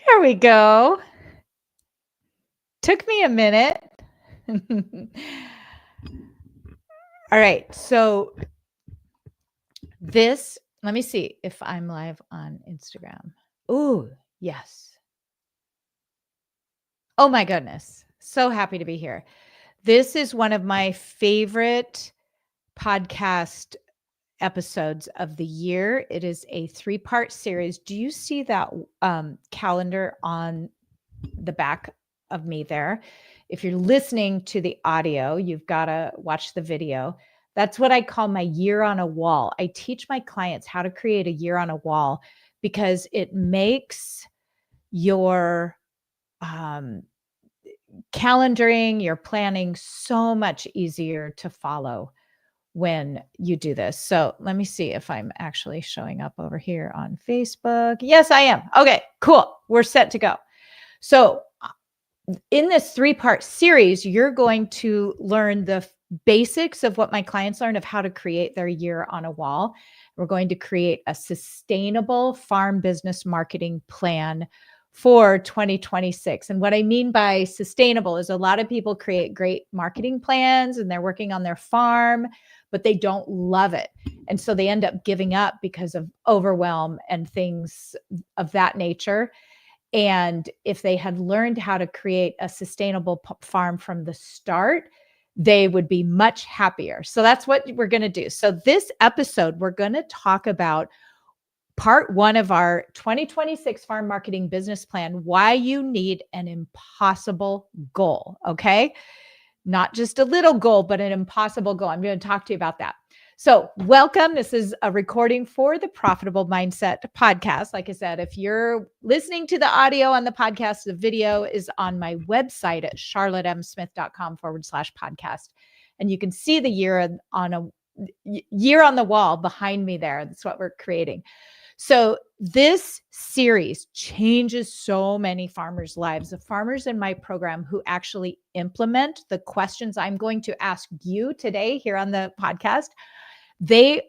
There we go. Took me a minute. All right. So let me see if I'm live on Instagram. Ooh, yes. Oh my goodness. So happy to be here. This is one of my favorite podcast episodes of the year. It is a 3-part series. Do you see that calendar on the back of me there? If you're listening to the audio, you've got to watch the video. That's what I call my year on a wall. I teach my clients how to create a year on a wall because it makes your calendaring, your planning so much easier to follow when you do this. So let me see if I'm actually showing up over here on Facebook. Yes, I am. Okay, cool. We're set to go. So in this 3-part series, you're going to learn the basics of what my clients learn of how to create their year on a wall. We're going to create a sustainable farm business marketing plan for 2026. And what I mean by sustainable is a lot of people create great marketing plans and they're working on their farm, but they don't love it. And so they end up giving up because of overwhelm and things of that nature. And if they had learned how to create a sustainable farm from the start, they would be much happier. So that's what we're going to do. So this episode, we're going to talk about part 1 of our 2026 farm marketing business plan, why you need an impossible goal. Okay. Not just a little goal, but an impossible goal. I'm going to talk to you about that. So welcome. This is a recording for the Profitable Mindset podcast. Like I said, if you're listening to the audio on the podcast, the video is on my website at charlottemsmith.com/podcast. And you can see the year on the wall behind me there. That's what we're creating. So this series changes so many farmers' lives. The farmers in my program who actually implement the questions I'm going to ask you today here on the podcast,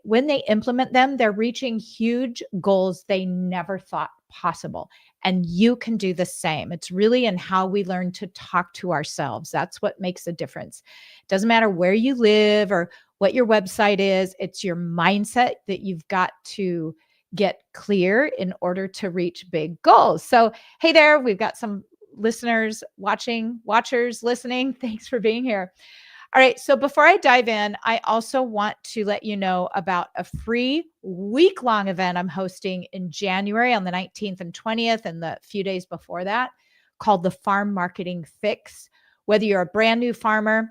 when they implement them, they're reaching huge goals they never thought possible. And you can do the same. It's really in how we learn to talk to ourselves. That's what makes a difference. It doesn't matter where you live or what your website is. It's your mindset that you've got to get clear in order to reach big goals. So, hey there, we've got some listeners watchers listening. Thanks for being here. All right. So before I dive in, I also want to let you know about a free week-long event I'm hosting in January on the 19th and 20th and the few days before that called the Farm Marketing Fix. Whether you're a brand new farmer,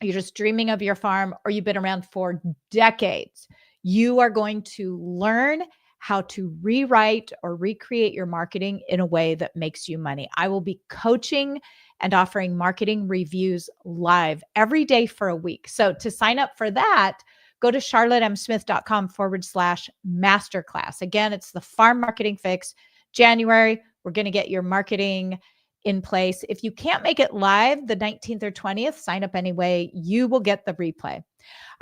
you're just dreaming of your farm, or you've been around for decades, you are going to learn how to rewrite or recreate your marketing in a way that makes you money. I will be coaching and offering marketing reviews live every day for a week. So to sign up for that, go to charlottemsmith.com/masterclass. Again, it's the Farm Marketing Fix. January, we're going to get your marketing in place. If you can't make it live the 19th or 20th, sign up anyway. You will get the replay.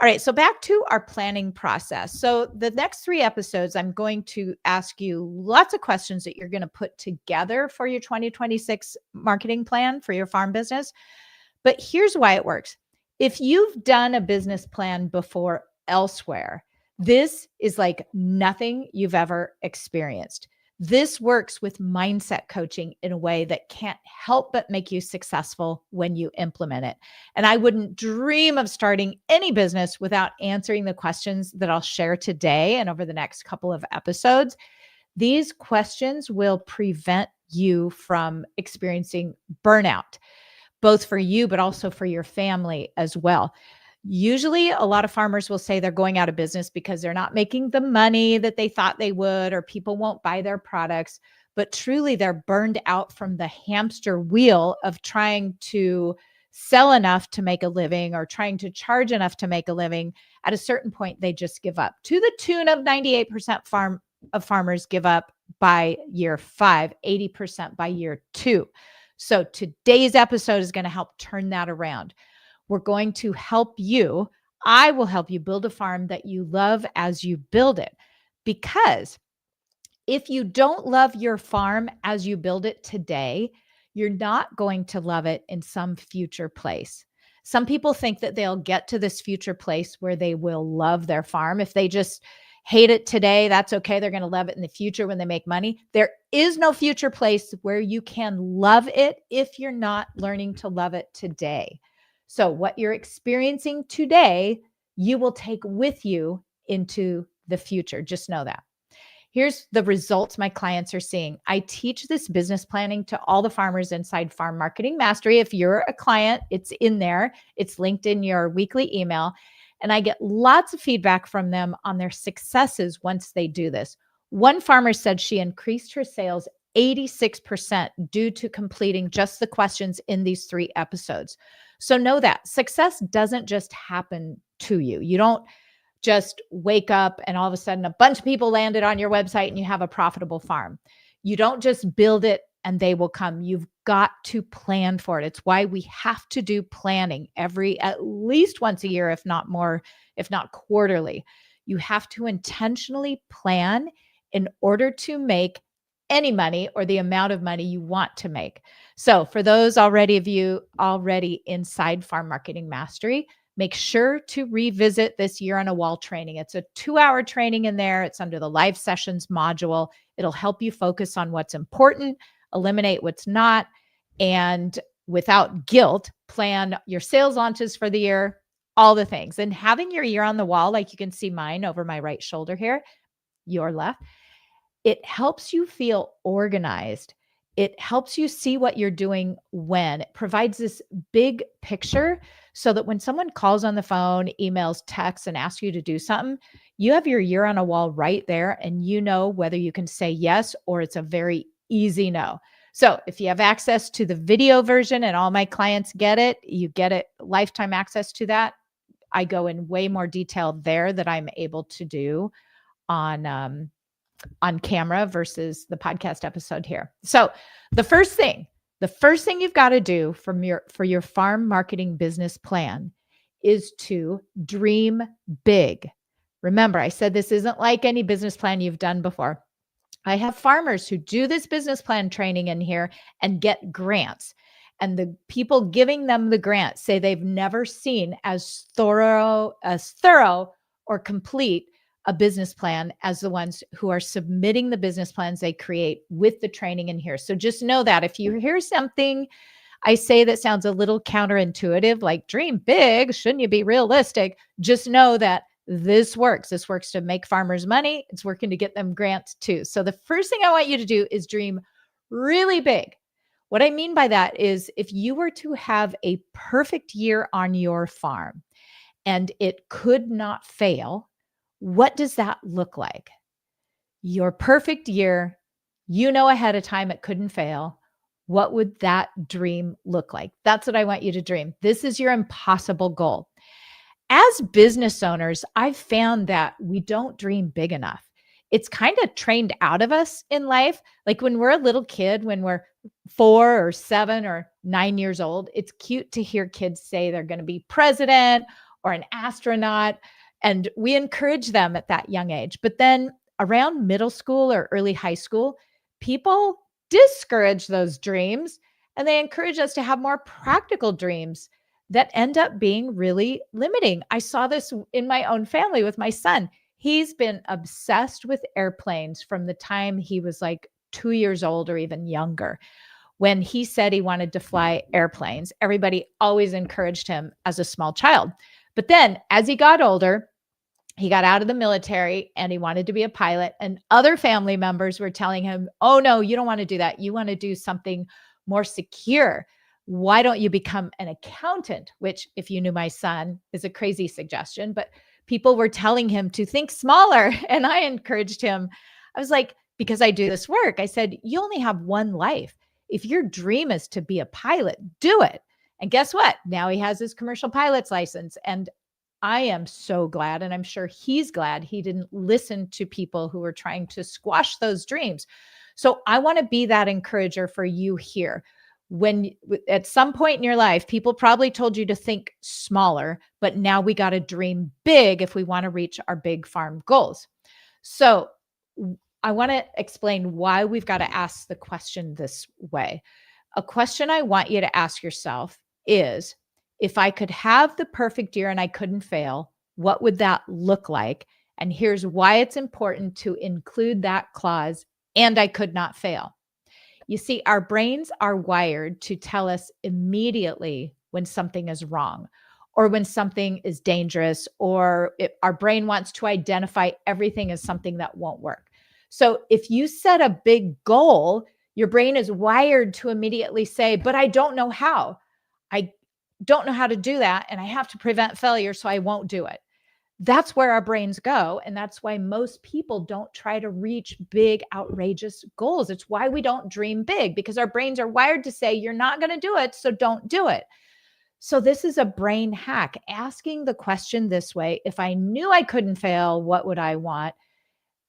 All right, so back to our planning process. So the next 3 episodes, I'm going to ask you lots of questions that you're going to put together for your 2026 marketing plan for your farm business. But here's why it works. If you've done a business plan before elsewhere, this is like nothing you've ever experienced. This works with mindset coaching in a way that can't help but make you successful when you implement it. And I wouldn't dream of starting any business without answering the questions that I'll share today and over the next couple of episodes. These questions will prevent you from experiencing burnout, both for you, but also for your family as well. Usually, a lot of farmers will say they're going out of business because they're not making the money that they thought they would, or people won't buy their products. But truly, they're burned out from the hamster wheel of trying to sell enough to make a living or trying to charge enough to make a living. At a certain point, they just give up, to the tune of 98% of farmers give up by year 5, 80% by year 2. So today's episode is going to help turn that around. We're going to help you. I will help you build a farm that you love as you build it, because If you don't love your farm as you build it today, you're not going to love it in some future place. Some people think that they'll get to this future place where they will love their farm. If they just hate it today, that's okay. They're going to love it in the future when they make money. There is no future place where you can love it if you're not learning to love it today. So, what you're experiencing today, you will take with you into the future. Just know that. Here's the results my clients are seeing. I teach this business planning to all the farmers inside Farm Marketing Mastery. If you're a client, it's in there. It's linked in your weekly email. And I get lots of feedback from them on their successes once they do this. One farmer said she increased her sales 86% due to completing just the questions in these 3 episodes. So know that success doesn't just happen to you. You don't just wake up and all of a sudden a bunch of people landed on your website and you have a profitable farm. You don't just build it and they will come. You've got to plan for it. It's why we have to do planning at least once a year, if not more, if not quarterly. You have to intentionally plan in order to make any money or the amount of money you want to make. So for those of you already inside Farm Marketing Mastery, make sure to revisit this Year on a Wall training. It's a 2-hour training in there. It's under the live sessions module. It'll help you focus on what's important, eliminate what's not, and without guilt, plan your sales launches for the year, all the things. And having your year on the wall, like you can see mine over my right shoulder here, your left, it helps you feel organized. It helps you see what you're doing when. It provides this big picture so that when someone calls on the phone, emails, texts, and asks you to do something, you have your year on a wall right there and you know whether you can say yes or it's a very easy no. So if you have access to the video version and all my clients get it, you get it lifetime access to that. I go in way more detail there that I'm able to do on camera versus the podcast episode here. So the first thing you've got to do for your farm marketing business plan is to dream big. Remember, I said this isn't like any business plan you've done before. I have farmers who do this business plan training in here and get grants. And the people giving them the grant say they've never seen as thorough or complete a business plan as the ones who are submitting the business plans they create with the training in here. So just know that if you hear something I say that sounds a little counterintuitive, like dream big, shouldn't you be realistic? Just know that this works. This works to make farmers money. It's working to get them grants too. So the first thing I want you to do is dream really big. What I mean by that is if you were to have a perfect year on your farm and it could not fail, what does that look like? Your perfect year, you know ahead of time it couldn't fail. What would that dream look like? That's what I want you to dream. This is your impossible goal. As business owners, I've found that we don't dream big enough. It's kind of trained out of us in life. Like when we're a little kid, when we're 4 or 7 or 9 years old, it's cute to hear kids say they're going to be president or an astronaut. And we encourage them at that young age. But then around middle school or early high school, people discourage those dreams and they encourage us to have more practical dreams that end up being really limiting. I saw this in my own family with my son. He's been obsessed with airplanes from the time he was like 2 years old or even younger. When he said he wanted to fly airplanes, everybody always encouraged him as a small child. But then as he got older, he got out of the military and he wanted to be a pilot. And other family members were telling him, oh, no, you don't want to do that. You want to do something more secure. Why don't you become an accountant? Which, if you knew my son, is a crazy suggestion. But people were telling him to think smaller. And I encouraged him. I was like, because I do this work, I said, you only have one life. If your dream is to be a pilot, do it. And guess what? Now he has his commercial pilot's license. And I am so glad, and I'm sure he's glad he didn't listen to people who were trying to squash those dreams. So I want to be that encourager for you here. When at some point in your life, people probably told you to think smaller, but now we got to dream big if we want to reach our big farm goals. So I want to explain why we've got to ask the question this way. A question I want you to ask yourself is, if I could have the perfect year and I couldn't fail, what would that look like? And here's why it's important to include that clause, and I could not fail. You see, our brains are wired to tell us immediately when something is wrong or when something is dangerous, or our brain wants to identify everything as something that won't work. So if you set a big goal, your brain is wired to immediately say, but I don't know how. I don't know how to do that. And I have to prevent failure, so I won't do it. That's where our brains go. And that's why most people don't try to reach big, outrageous goals. It's why we don't dream big, because our brains are wired to say, you're not going to do it, so don't do it. So this is a brain hack. Asking the question this way, if I knew I couldn't fail, what would I want?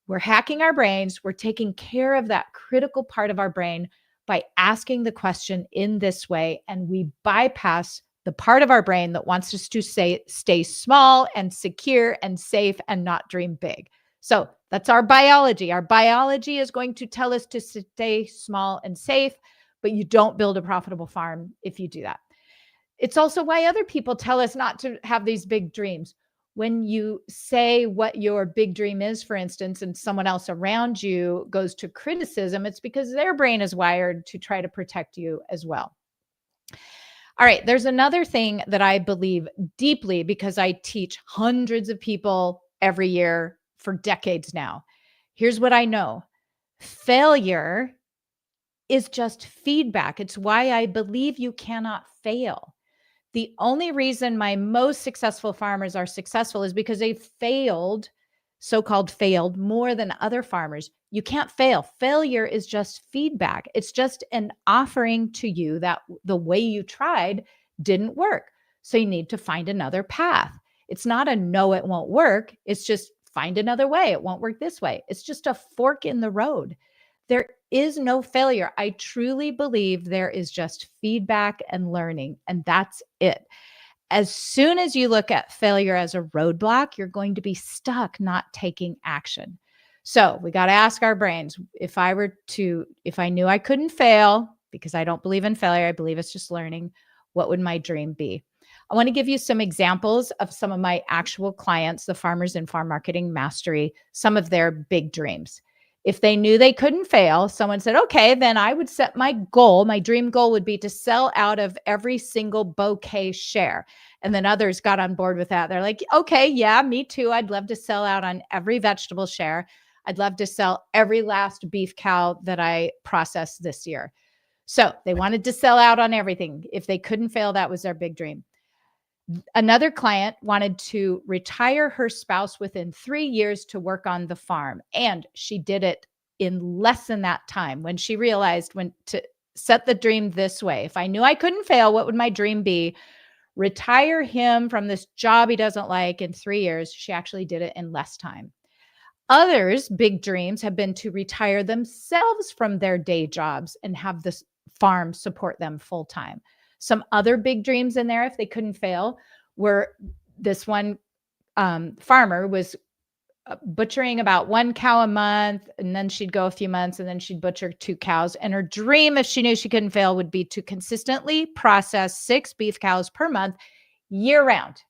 We're hacking our brains. We're taking care of that critical part of our brain by asking the question in this way. And we bypass the part of our brain that wants us to stay small and secure and safe and not dream big. So that's our biology. Our biology is going to tell us to stay small and safe, but you don't build a profitable farm if you do that. It's also why other people tell us not to have these big dreams. When you say what your big dream is, for instance, and someone else around you goes to criticism, it's because their brain is wired to try to protect you as well. All right, there's another thing that I believe deeply because I teach hundreds of people every year for decades now. Here's what I know. Failure is just feedback. It's why I believe you cannot fail. The only reason my most successful farmers are successful is because they failed, so-called failed, more than other farmers. You can't fail. Failure is just feedback. It's just an offering to you that the way you tried didn't work. So you need to find another path. It's not a no, it won't work. It's just find another way. It won't work this way. It's just a fork in the road. There is no failure. I truly believe there is just feedback and learning, and that's it. As soon as you look at failure as a roadblock, you're going to be stuck not taking action. So we got to ask our brains, if I knew I couldn't fail, because I don't believe in failure, I believe it's just learning, what would my dream be? I want to give you some examples of some of my actual clients, the Farmers in Farm Marketing Mastery, some of their big dreams. If they knew they couldn't fail, someone said, okay, then I would set my goal. My dream goal would be to sell out of every single bouquet share. And then others got on board with that. They're like, okay, yeah, me too. I'd love to sell out on every vegetable share. I'd love to sell every last beef cow that I processed this year. So they wanted to sell out on everything. If they couldn't fail, that was their big dream. Another client wanted to retire her spouse within 3 years to work on the farm, and she did it in less than that time when she realized when to set the dream this way. If I knew I couldn't fail, what would my dream be? Retire him from this job he doesn't like in 3 years. She actually did it in less time. Others' big dreams have been to retire themselves from their day jobs and have this farm support them full time. Some other big dreams in there, if they couldn't fail, were this one farmer was butchering about 1 cow a month, and then she'd go a few months, and then she'd butcher 2 cows. And her dream, if she knew she couldn't fail, would be to consistently process 6 beef cows per month year round.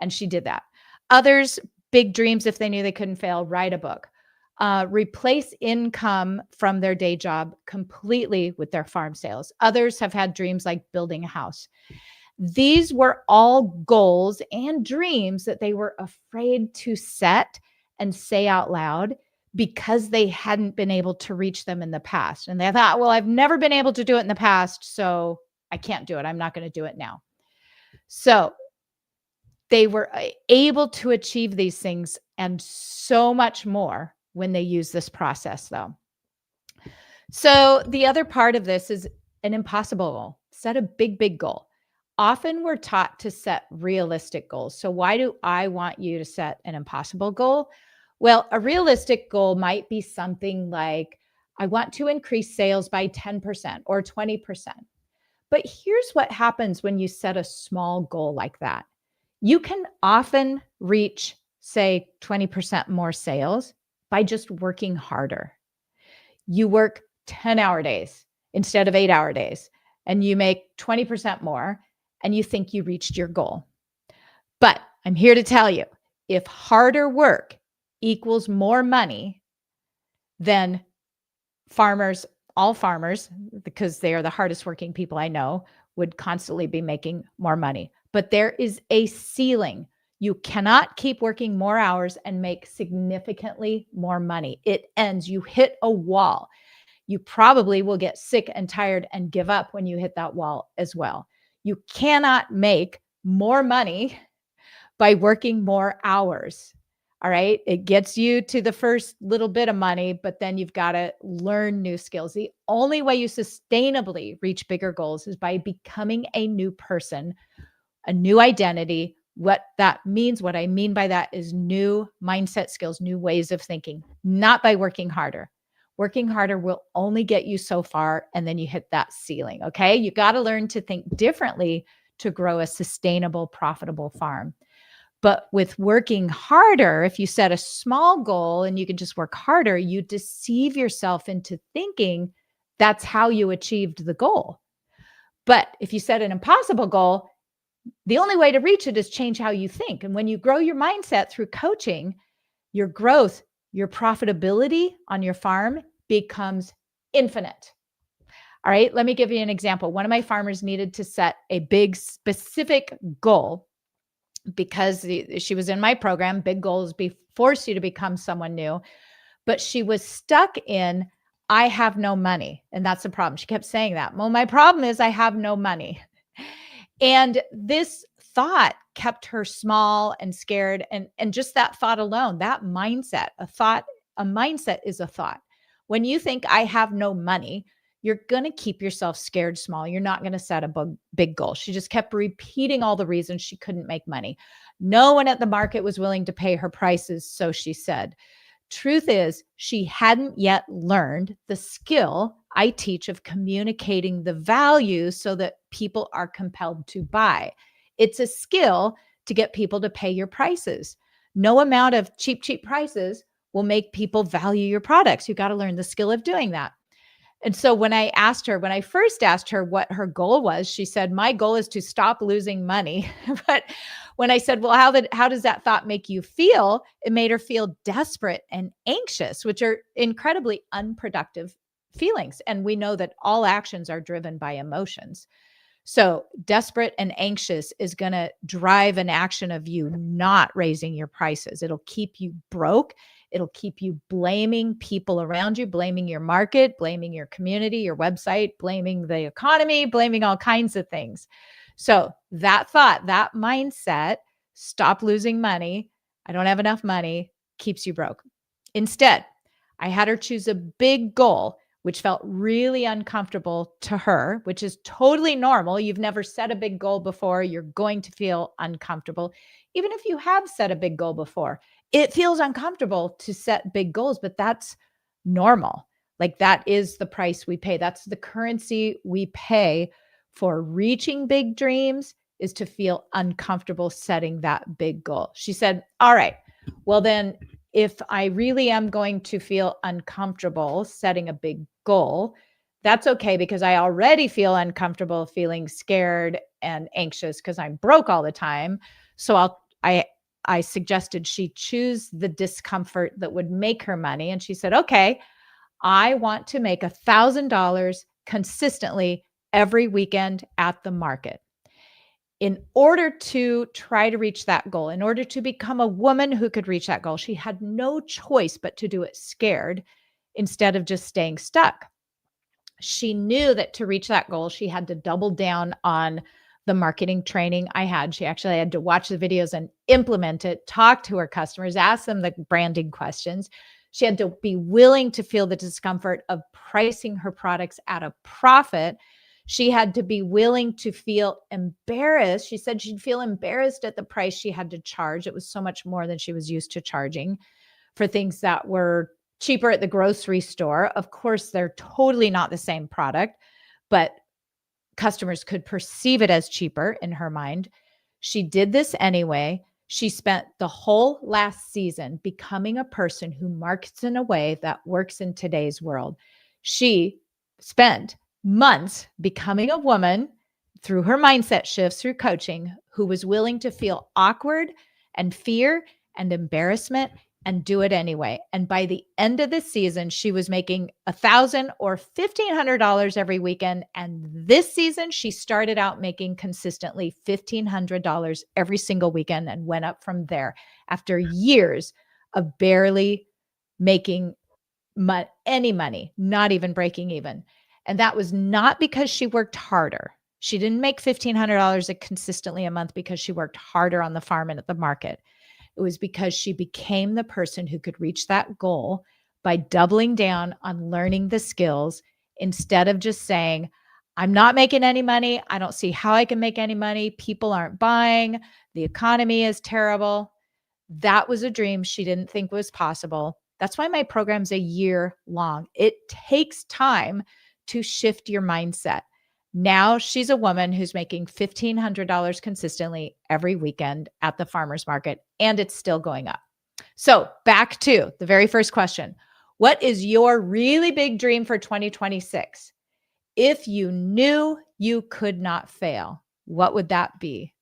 And she did that. Others' big dreams, if they knew they couldn't fail, write a book. Replace income from their day job completely with their farm sales. Others have had dreams like building a house. These were all goals and dreams that they were afraid to set and say out loud because they hadn't been able to reach them in the past. And they thought, well, I've never been able to do it in the past, so I can't do it. I'm not going to do it now. So they were able to achieve these things and so much more when they use this process, though. So the other part of this is an impossible goal. Set a big, big goal. Often we're taught to set realistic goals. So why do I want you to set an impossible goal? Well, a realistic goal might be something like, I want to increase sales by 10% or 20%. But here's what happens when you set a small goal like that. You can often reach, say, 20% more sales by just working harder. you work 10-hour days instead of 8-hour days, and you make 20% more, and you think you reached your goal. But I'm here to tell you, if harder work equals more money, then farmers, all farmers, because they are the hardest working people I know, would constantly be making more money. But there is a ceiling. You cannot keep working more hours and make significantly more money. It ends. You hit a wall. You probably will get sick and tired and give up when you hit that wall as well. You cannot make more money by working more hours. All right. It gets you to the first little bit of money, but then you've got to learn new skills. The only way you sustainably reach bigger goals is by becoming a new person, a new identity. What that means, what I mean by that is new mindset skills, new ways of thinking, not by working harder. Working harder will only get you so far, and then you hit that ceiling. Okay. You got to learn to think differently to grow a sustainable, profitable farm. But with working harder, if you set a small goal and you can just work harder, you deceive yourself into thinking that's how you achieved the goal. But if you set an impossible goal, the only way to reach it is change how you think. And when you grow your mindset through coaching, your growth, your profitability on your farm becomes infinite. All right, let me give you an example. One of my farmers needed to set a big specific goal because she was in my program. Big goals force you to become someone new. But she was stuck in, I have no money. And that's the problem. She kept saying that. Well, my problem is I have no money. And this thought kept her small and scared. And just that thought alone, that mindset, a mindset is a thought. When you think I have no money, you're going to keep yourself scared small. You're not going to set a big goal. She just kept repeating all the reasons she couldn't make money. No one at the market was willing to pay her prices, so she said. Truth is, she hadn't yet learned the skill I teach of communicating the value so that people are compelled to buy. It's a skill to get people to pay your prices. No amount of cheap prices will make people value your products. You got to learn the skill of doing that. And so when I first asked her what her goal was, she said, my goal is to stop losing money. But when I said, well, how does that thought make you feel? It made her feel desperate and anxious, which are incredibly unproductive feelings. And we know that all actions are driven by emotions. So desperate and anxious is going to drive an action of you not raising your prices. It'll keep you broke. It'll keep you blaming people around you, blaming your market, blaming your community, your website, blaming the economy, blaming all kinds of things. So that thought, that mindset, stop losing money, I don't have enough money, keeps you broke. Instead, I had her choose a big goal, which felt really uncomfortable to her, which is totally normal. You've never set a big goal before. You're going to feel uncomfortable. Even if you have set a big goal before, it feels uncomfortable to set big goals, but that's normal. Like that is the price we pay. That's the currency we pay for reaching big dreams, is to feel uncomfortable setting that big goal. She said, all right, well then, if I really am going to feel uncomfortable setting a big goal, that's okay, because I already feel uncomfortable feeling scared and anxious because I'm broke all the time. So I suggested she choose the discomfort that would make her money. And she said, okay, I want to make $1,000 consistently every weekend at the market. In order to try to reach that goal, in order to become a woman who could reach that goal, she had no choice but to do it scared instead of just staying stuck. She knew that to reach that goal, she had to double down on the marketing training I had. She actually had to watch the videos and implement it, talk to her customers, ask them the branding questions. She had to be willing to feel the discomfort of pricing her products at a profit. She had to be willing to feel embarrassed. She said she'd feel embarrassed at the price she had to charge. It was so much more than she was used to charging for things that were cheaper at the grocery store. Of course, they're totally not the same product, but customers could perceive it as cheaper in her mind. She did this anyway. She spent the whole last season becoming a person who markets in a way that works in today's world. She spent months becoming a woman through her mindset shifts through coaching who was willing to feel awkward and fear and embarrassment and do it anyway. And by the end of the season, she was making $1,000 or $1,500 every weekend. And this season, she started out making consistently $1,500 every single weekend and went up from there after years of barely making any money, not even breaking even. And that was not because she worked harder. She didn't make $1,500 consistently a month because she worked harder on the farm and at the market. It was because she became the person who could reach that goal by doubling down on learning the skills instead of just saying, I'm not making any money. I don't see how I can make any money. People aren't buying. The economy is terrible. That was a dream she didn't think was possible. That's why my program's a year long. It takes time to shift your mindset. Now she's a woman who's making $1,500 consistently every weekend at the farmer's market, and it's still going up. So back to the very first question. What is your really big dream for 2026? If you knew you could not fail, what would that be?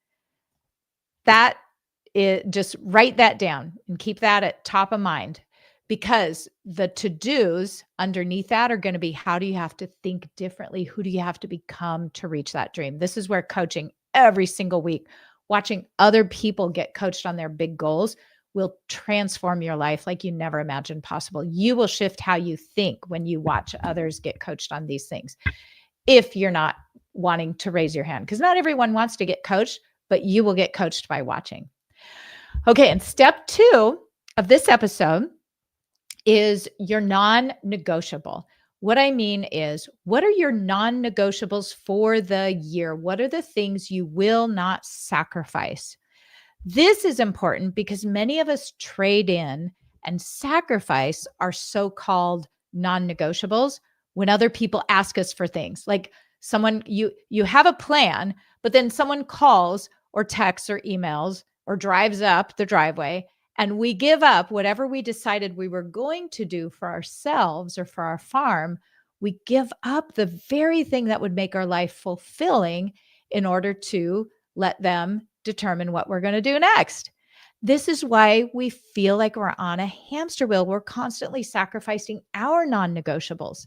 Just write that down and keep that at top of mind, because the to-dos underneath that are going to be, how do you have to think differently? Who do you have to become to reach that dream? This is where coaching every single week, watching other people get coached on their big goals, will transform your life like you never imagined possible. You will shift how you think when you watch others get coached on these things. If you're not wanting to raise your hand, because not everyone wants to get coached, but you will get coached by watching. Okay, and step 2 of this episode is your non-negotiable. What I mean is, what are your non-negotiables for the year? What are the things you will not sacrifice? This is important because many of us trade in and sacrifice our so-called non-negotiables when other people ask us for things. Like someone, you have a plan, but then someone calls or texts or emails or drives up the driveway, and we give up whatever we decided we were going to do for ourselves or for our farm. We give up the very thing that would make our life fulfilling in order to let them determine what we're going to do next. This is why we feel like we're on a hamster wheel. We're constantly sacrificing our non-negotiables.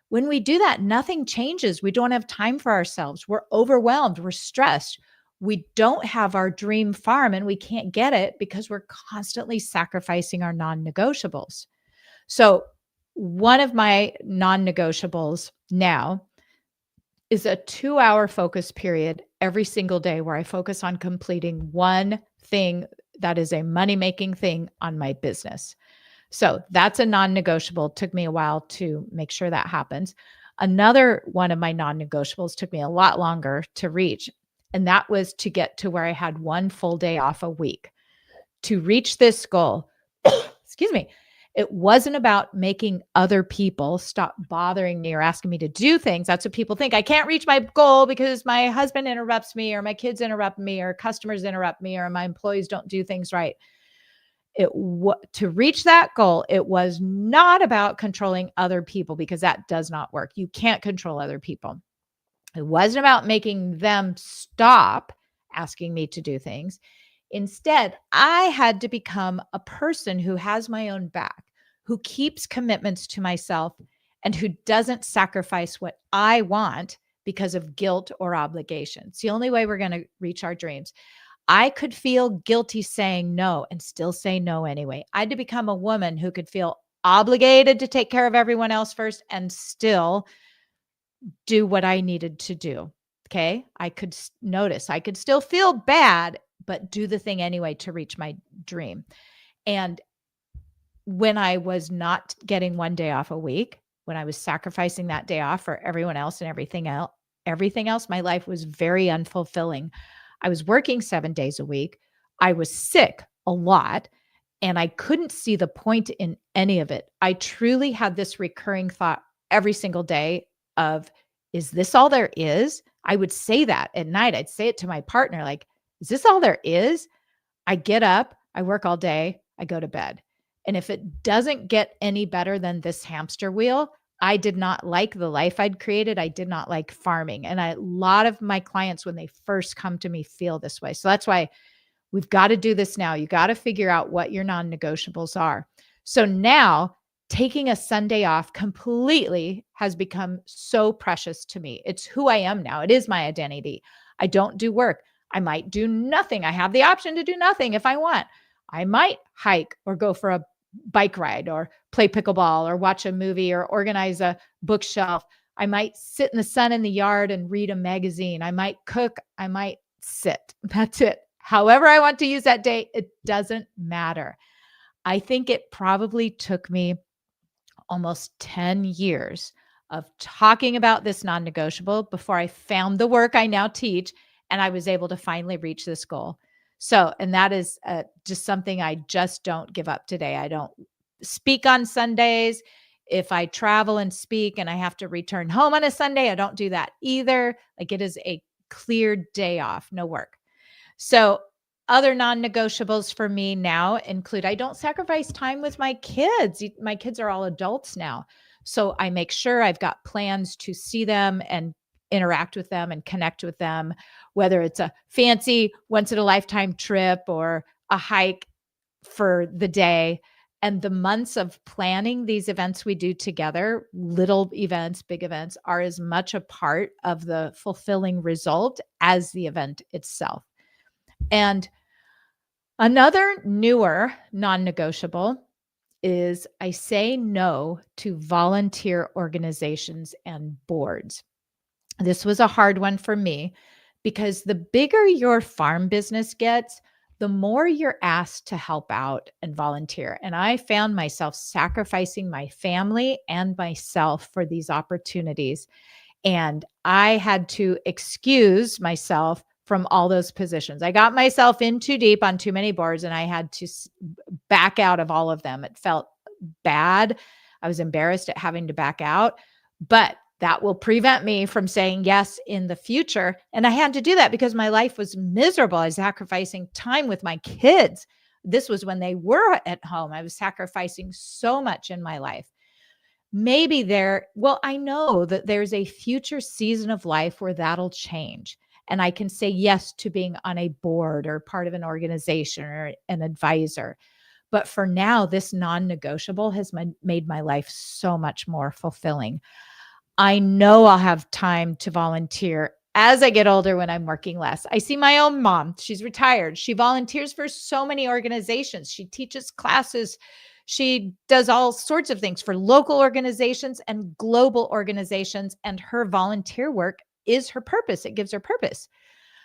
When we do that, nothing changes. We don't have time for ourselves. We're overwhelmed. We're stressed. We don't have our dream farm and we can't get it because we're constantly sacrificing our non-negotiables. So one of my non-negotiables now is a 2-hour focus period every single day where I focus on completing one thing that is a money-making thing on my business. So that's a non-negotiable. It took me a while to make sure that happens. Another one of my non-negotiables took me a lot longer to reach, and that was to get to where I had one full day off a week. To reach this goal, excuse me, it wasn't about making other people stop bothering me or asking me to do things. That's what people think. I can't reach my goal because my husband interrupts me, or my kids interrupt me, or customers interrupt me, or my employees don't do things right. To reach that goal, it was not about controlling other people, because that does not work. You can't control other people. It wasn't about making them stop asking me to do things. Instead, I had to become a person who has my own back, who keeps commitments to myself, and who doesn't sacrifice what I want because of guilt or obligation. It's the only way we're going to reach our dreams. I could feel guilty saying no and still say no anyway. I had to become a woman who could feel obligated to take care of everyone else first and still do what I needed to do. Okay. I could notice I could still feel bad, but do the thing anyway to reach my dream. And when I was not getting one day off a week, when I was sacrificing that day off for everyone else and everything else, my life was very unfulfilling. I was working 7 days a week. I was sick a lot, and I couldn't see the point in any of it. I truly had this recurring thought every single day of, is this all there is? I would say that at night. I'd say it to my partner, like, is this all there is? I get up, I work all day, I go to bed. And if it doesn't get any better than this hamster wheel, I did not like the life I'd created. I did not like farming. And a lot of my clients, when they first come to me, feel this way. So that's why we've got to do this now. You got to figure out what your non-negotiables are. So now taking a Sunday off completely has become so precious to me. It's who I am now. It is my identity. I don't do work. I might do nothing. I have the option to do nothing if I want. I might hike or go for a bike ride or play pickleball or watch a movie or organize a bookshelf. I might sit in the sun in the yard and read a magazine. I might cook. I might sit. That's it. However I want to use that day, it doesn't matter. I think it probably took me almost 10 years of talking about this non-negotiable before I found the work I now teach and I was able to finally reach this goal. So, and that is just something I just don't give up today. I don't speak on Sundays. If I travel and speak and I have to return home on a Sunday, I don't do that either. Like it is a clear day off, no work. So other non-negotiables for me now include I don't sacrifice time with my kids. My kids are all adults now. So I make sure I've got plans to see them and interact with them and connect with them, whether it's a fancy once in a lifetime trip or a hike for the day. And the months of planning these events we do together, little events, big events, are as much a part of the fulfilling result as the event itself. And another newer non-negotiable is I say no to volunteer organizations and boards. This was a hard one for me because the bigger your farm business gets, the more you're asked to help out and volunteer. And I found myself sacrificing my family and myself for these opportunities. And I had to excuse myself from all those positions. I got myself in too deep on too many boards and I had to back out of all of them. It felt bad. I was embarrassed at having to back out, but that will prevent me from saying yes in the future. And I had to do that because my life was miserable. I was sacrificing time with my kids. This was when they were at home. I was sacrificing so much in my life. Maybe I know that there's a future season of life where that'll change. And I can say yes to being on a board or part of an organization or an advisor. But for now, this non-negotiable has made my life so much more fulfilling. I know I'll have time to volunteer as I get older when I'm working less. I see my own mom. She's retired. She volunteers for so many organizations. She teaches classes. She does all sorts of things for local organizations and global organizations. And her volunteer work is her purpose. It gives her purpose.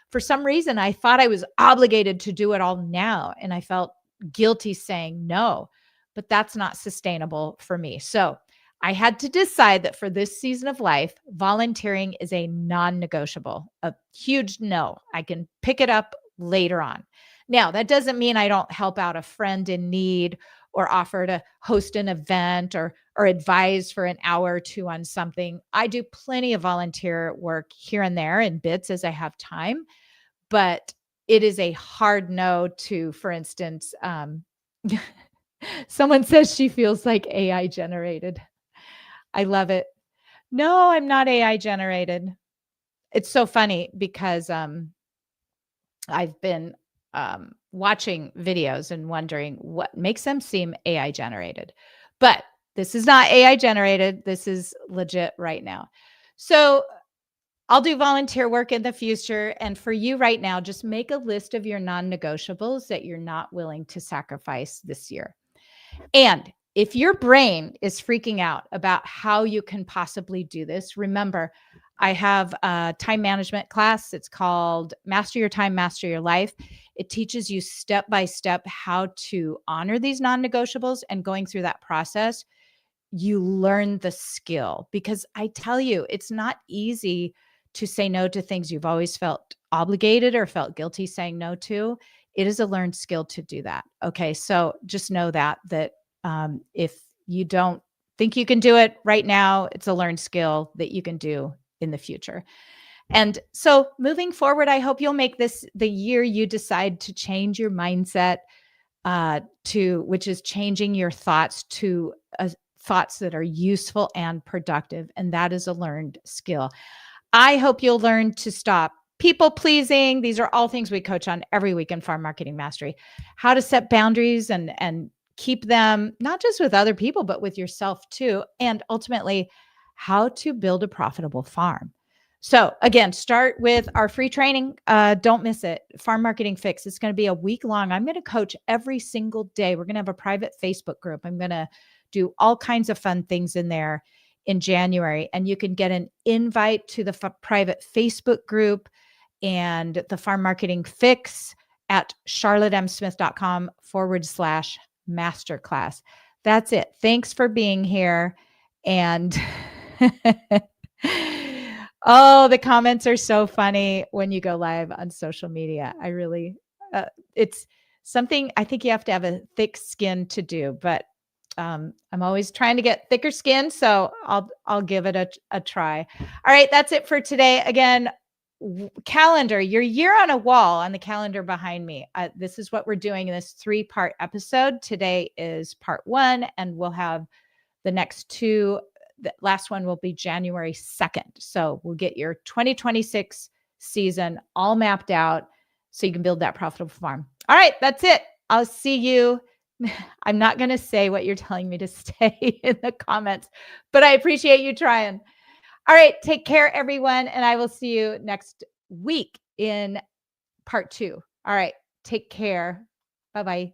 For some reason, I thought I was obligated to do it all now. And I felt guilty saying no, but that's not sustainable for me. So I had to decide that for this season of life, volunteering is a non-negotiable, a huge no. I can pick it up later on. Now, that doesn't mean I don't help out a friend in need or offer to host an event or advise for an hour or two on something. I do plenty of volunteer work here and there in bits as I have time, but it is a hard no to, for instance, someone says she feels like AI generated. I love it. No, I'm not AI generated. It's so funny because I've been watching videos and wondering what makes them seem AI generated. But this is not AI generated. This is legit right now. So I'll do volunteer work in the future. And for you right now, just make a list of your non-negotiables that you're not willing to sacrifice this year. And if your brain is freaking out about how you can possibly do this, remember, I have a time management class. It's called Master Your Time, Master Your Life. It teaches you step by step how to honor these non-negotiables, and going through that process, you learn the skill. Because I tell you, it's not easy to say no to things you've always felt obligated or felt guilty saying no to. It is a learned skill to do that. Okay, so just know that if you don't think you can do it right now, it's a learned skill that you can do in the future. And so moving forward, I hope you'll make this the year you decide to change your mindset which is changing your thoughts to thoughts that are useful and productive. And that is a learned skill. I hope you'll learn to stop people pleasing. These are all things we coach on every week in Farm Marketing Mastery. How to set boundaries and keep them not just with other people, but with yourself too. And ultimately, how to build a profitable farm. So again, start with our free training. Don't miss it. Farm Marketing Fix. It's going to be a week long. I'm going to coach every single day. We're going to have a private Facebook group. I'm going to do all kinds of fun things in there in January. And you can get an invite to the private Facebook group and the Farm Marketing Fix at charlottemsmith.com/masterclass. That's it. Thanks for being here. And oh, the comments are so funny when you go live on social media. I really, it's something I think you have to have a thick skin to do, but I'm always trying to get thicker skin, so I'll give it a try. All right, that's it for today. Again, calendar, your year on a wall on the calendar behind me. This is what we're doing in this 3-part episode. Today is part 1, and we'll have the next 2. The last one will be January 2nd. So we'll get your 2026 season all mapped out so you can build that profitable farm. All right, that's it. I'll see you. I'm not going to say what you're telling me to say in the comments, but I appreciate you trying. All right, take care, everyone, and I will see you next week in part 2. All right, take care. Bye-bye.